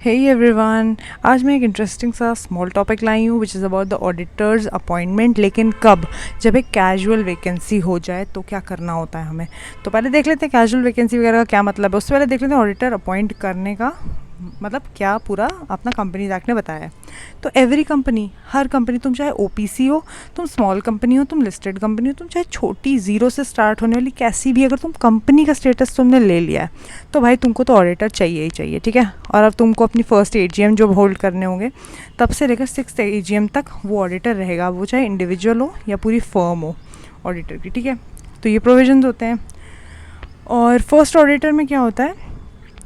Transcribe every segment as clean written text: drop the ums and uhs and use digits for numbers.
Hey everyone, आज मैं एक इंटरेस्टिंग सा स्मॉल टॉपिक लाई हूँ which is about the auditors appointment. लेकिन कब? जब एक कैजुअल वैकेंसी हो जाए तो क्या करना होता है हमें। तो पहले देख लेते हैं कैजुअल वैकेंसी वगैरह का क्या मतलब है। उससे पहले देख लेते हैं ऑडिटर अपॉइंट करने का मतलब क्या पूरा अपना कंपनीज एक्ट ने बताया है। तो एवरी कंपनी, हर कंपनी, तुम चाहे ओपीसी हो, तुम स्मॉल कंपनी हो, तुम लिस्टेड कंपनी हो, तुम चाहे छोटी ज़ीरो से स्टार्ट होने वाली कैसी भी, अगर तुम कंपनी का स्टेटस तुमने ले लिया है तो भाई तुमको तो ऑडिटर चाहिए ही चाहिए, ठीक है। और अब तुमको अपनी फर्स्ट एजीएम जो होल्ड करने होंगे तब से लेकर 6th एजीएम तक वो ऑडिटर रहेगा, वो चाहे इंडिविजुअल हो या पूरी फर्म हो ऑडिटर की, ठीक है। तो ये प्रोविजंस होते हैं। और फर्स्ट ऑडिटर में क्या होता है,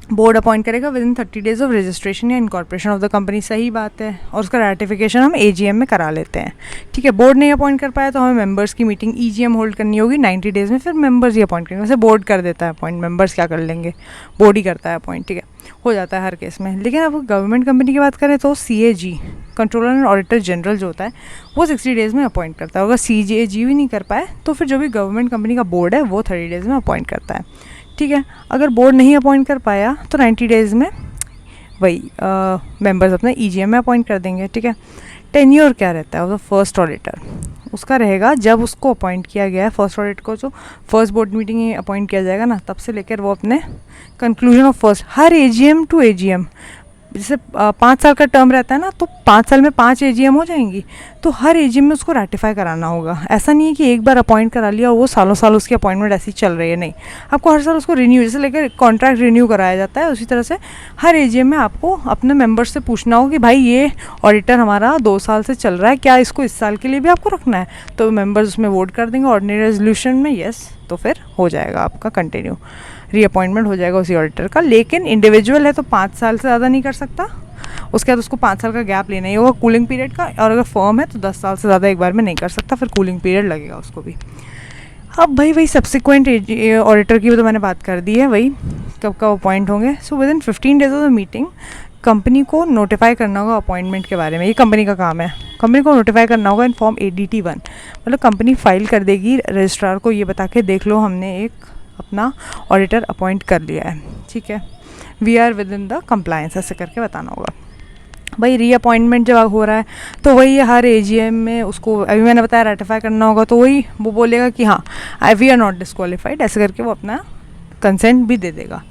बोर्ड अपॉइंट करेगा with in 30 days of registration या इनकॉर्पोरेशन ऑफ द कंपनी। सही बात है। और उसका रेटिफिकेशन हम एजीएम में करा लेते हैं, ठीक है। बोर्ड नहीं अपॉइंट कर पाया तो हमें मेंबर्स की मीटिंग ईजीएम होल्ड करनी होगी 90 डेज में, फिर मेंबर्स ही अपॉइंट करेंगे। वैसे बोर्ड कर देता है अपॉइंट, मेंबर्स क्या कर लेंगे, बोर्ड ही करता है अपॉइंट, ठीक है। हो जाता है हर केस में। लेकिन अब गवर्नमेंट कंपनी की बात करें तो CAG, controller and auditor general जो होता है वो 60 डेज़ में अपॉइंट करता है। अगर CAG भी नहीं कर पाए तो फिर जो भी गवर्नमेंट कंपनी का बोर्ड है वो 30 डेज़ में अपॉइंट करता है, ठीक है। अगर बोर्ड नहीं अपॉइंट कर पाया तो 90 डेज़ में वही मेंबर्स अपने EGM में अपॉइंट कर देंगे, ठीक है। टेन्योर क्या रहता है वो फर्स्ट ऑडिटर, उसका रहेगा जब उसको अपॉइंट किया गया है फर्स्ट ऑडिट को, जो फर्स्ट बोर्ड मीटिंग अपॉइंट किया जाएगा ना, तब से लेकर वो अपने कंक्लूजन ऑफ फर्स्ट हर AGM टू AGM, जैसे 5 साल का टर्म रहता है ना, तो 5 साल में 5 AGM हो जाएंगी, तो हर AGM में उसको रेटिफाई कराना होगा। ऐसा नहीं है कि एक बार अपॉइंट करा लिया और वो सालों साल उसकी अपॉइंटमेंट ऐसी चल रही है, नहीं। आपको हर साल उसको रिन्यू, जैसे लेकर कॉन्ट्रैक्ट रिन्यू कराया जाता है, उसी तरह से हर AGM में आपको अपने मेंबर्स से पूछना होगा कि भाई ये ऑडिटर हमारा 2 साल से चल रहा है, क्या इसको इस साल के लिए भी आपको रखना है। तो मेंबर्स उसमें वोट कर देंगे ऑर्डिनरी रेजोल्यूशन में, यस, तो फिर हो जाएगा आपका कंटिन्यू, रीअपॉइंटमेंट हो जाएगा उसी ऑडिटर का। लेकिन इंडिविजुअल है तो 5 साल से ज़्यादा नहीं कर सकता, उसके बाद उसको 5 साल का गैप लेना ही होगा कूलिंग पीरियड का। और अगर फर्म है तो 10 साल से ज़्यादा एक बार में नहीं कर सकता, फिर कूलिंग पीरियड लगेगा उसको भी। अब भाई वही सब्सिक्वेंट ऑडिटर की भी तो मैंने बात कर दी है, वही कब कब अपॉइंट होंगे। So with in 15 days of the meeting company को नोटिफाई करना होगा अपॉइंटमेंट के बारे में। ये कंपनी का काम है, कंपनी को नोटिफाई करना होगा इन फॉर्म ADT1। मतलब कंपनी फाइल कर देगी रजिस्ट्रार को ये बता के, देख लो हमने एक अपना ऑडिटर अपॉइंट कर लिया है, ठीक है, we are within the compliance, ऐसे करके बताना होगा। भाई रीअपॉइंटमेंट जब हो रहा है तो वही हर AGM में उसको, अभी मैंने बताया, रेटिफाई करना होगा, तो वही वो बोलेगा कि हाँ वी आर नॉट डिस्क्वालीफाइड, ऐसे करके वो अपना कंसेंट भी दे देगा,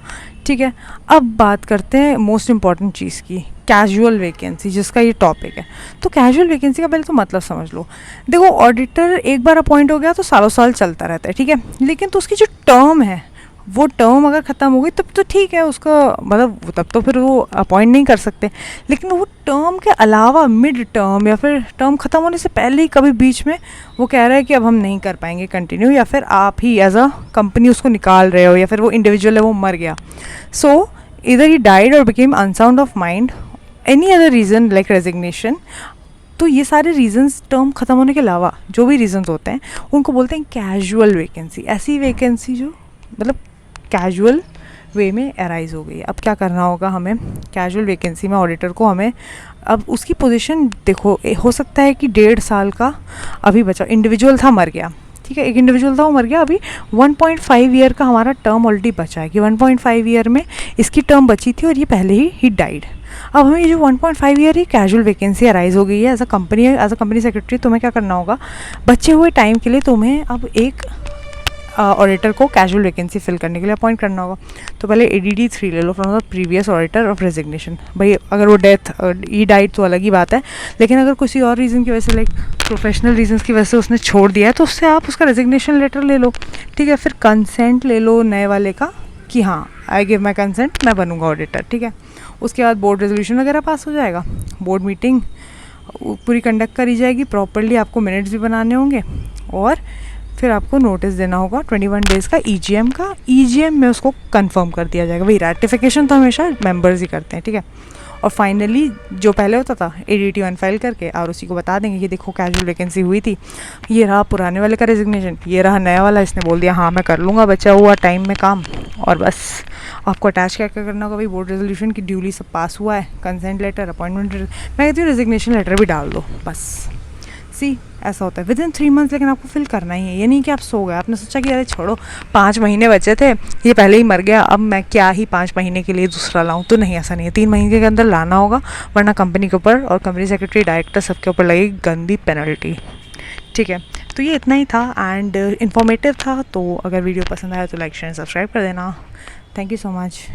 ठीक है। अब बात करते हैं मोस्ट इंपॉर्टेंट चीज़ की, कैजुअल वैकेंसी, जिसका ये टॉपिक है। तो कैजुअल वैकेंसी का पहले तो मतलब समझ लो। देखो, ऑडिटर एक बार अपॉइंट हो गया तो सालों साल चलता रहता है, ठीक है। लेकिन तो उसकी जो टर्म है, वो टर्म अगर ख़त्म हो गई तब तो ठीक है, उसका मतलब तब तो फिर वो अपॉइंट नहीं कर सकते। लेकिन वो टर्म के अलावा मिड टर्म या फिर टर्म ख़त्म होने से पहले ही कभी बीच में वो कह रहा है कि अब हम नहीं कर पाएंगे कंटिन्यू, या फिर आप ही एज अ कंपनी उसको निकाल रहे हो, या फिर वो इंडिविजुअल है वो मर गया, सो इधर ही डाइड और became unsound of mind, any other reason like resignation. तो ये सारे रीजंस टर्म ख़त्म होने के अलावा जो भी रीजंस होते हैं उनको बोलते हैं कैजुअल वैकेंसी। ऐसी वैकेंसी जो मतलब कैजुअल वे में अराइज हो गई। अब क्या करना होगा हमें कैजुअल वैकेंसी में ऑडिटर को, हमें अब उसकी पोजीशन देखो, हो सकता है कि 1.5 साल का अभी बचा, इंडिविजुअल था मर गया, ठीक है, एक इंडिविजुअल था वो मर गया, अभी 1.5 ईयर का हमारा टर्म ऑलरेडी बचा है कि 1.5 ईयर में इसकी टर्म बची थी और ये पहले ही डाइड। अब हमें ये जो 1.5 ईयर ही कैजुअल वैकेंसी अराइज हो गई है एज अ कंपनी सेक्रेटरी, तुम्हें क्या करना होगा, बचे हुए टाइम के लिए तुम्हें अब एक ऑडिटर को कैजुअल वैकेंसी फिल करने के लिए अपॉइंट करना होगा। तो पहले ADD3 ले लो from the previous auditor of resignation. भाई अगर वो डेथ ई डाइट तो अलग ही बात है, लेकिन अगर किसी और रीज़न की वजह से, लाइक प्रोफेशनल रीजंस की वजह से उसने छोड़ दिया है, तो उससे आप उसका रेजिग्नेशन लेटर ले लो, ठीक है। फिर कंसेंट ले लो नए वाले का कि हाँ आई गिव माई कंसेंट, मैं बनूंगा ऑडिटर, ठीक है। उसके बाद बोर्ड रेजोल्यूशन वगैरह पास हो जाएगा, बोर्ड मीटिंग पूरी कंडक्ट करी जाएगी प्रॉपरली, आपको मिनट्स भी बनाने होंगे, और फिर आपको नोटिस देना होगा 21 डेज़ का EGM का। EGM में उसको कंफर्म कर दिया जाएगा। वही रेटिफिकेशन तो हमेशा मेंबर्स ही करते हैं, ठीक है। और फाइनली जो पहले होता था ADT1 फाइल करके और उसी को बता देंगे कि देखो कैजुअल वैकेंसी हुई थी, ये रहा पुराने वाले का रेजिग्नेशन, ये रहा नया वाला, इसने बोल दिया हाँ मैं कर लूँगा बचा हुआ टाइम में काम। और बस आपको अटैच क्या क्या करना होगा, भाई बोर्ड रेजोल्यूशन की ड्यूली सब पास हुआ है, कंसेंट लेटर, अपॉइंटमेंट, मैं कहती हूँ रेजिग्नेशन लेटर भी डाल दो बस। सी ऐसा होता है विद इन 3 मंथ्स, लेकिन आपको फिल करना ही है। ये नहीं कि आप सो गए, आपने सोचा कि अरे छोड़ो 5 महीने बचे थे, ये पहले ही मर गया, अब मैं क्या ही 5 महीने के लिए दूसरा लाऊं। तो नहीं, ऐसा नहीं है, 3 महीने के अंदर लाना होगा, वरना कंपनी के ऊपर और कंपनी सेक्रेटरी, डायरेक्टर, सबके ऊपर लगेगी गंदी पेनल्टी। ठीक है, तो ये इतना ही था एंड इन्फॉर्मेटिव था। तो अगर वीडियो पसंद आया तो लाइक शेयर सब्सक्राइब कर देना। Thank you so much.